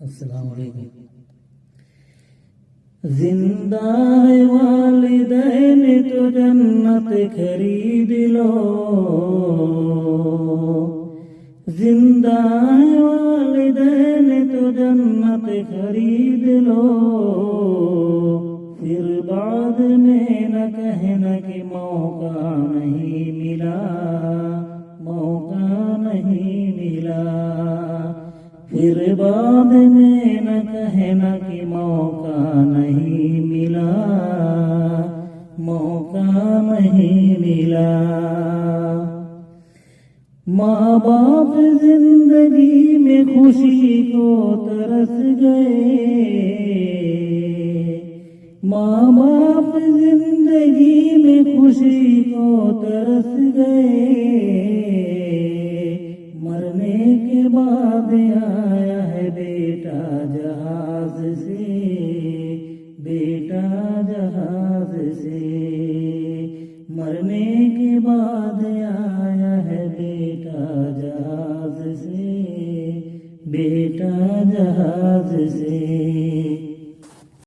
अस्सलाम वालेकुम। जिंदा है वालिदैन तो जन्नत खरीद लो, जिंदा है वालिदैन तो जन्नत खरीद लो, फिर बाद में न कहना कि मौका नहीं मिला, मौका नहीं मिला। फिर बाद में न कहना कि मौका नहीं मिला, मौका नहीं मिला। माँ बाप जिंदगी में खुशी को तरस गए, माँ बाप जिंदगी में खुशी को तरस गए। मरने के बाद आया है बेटा जहाज से, बेटा जहाज से। मरने के बाद आया है बेटा जहाज से, बेटा जहाज से।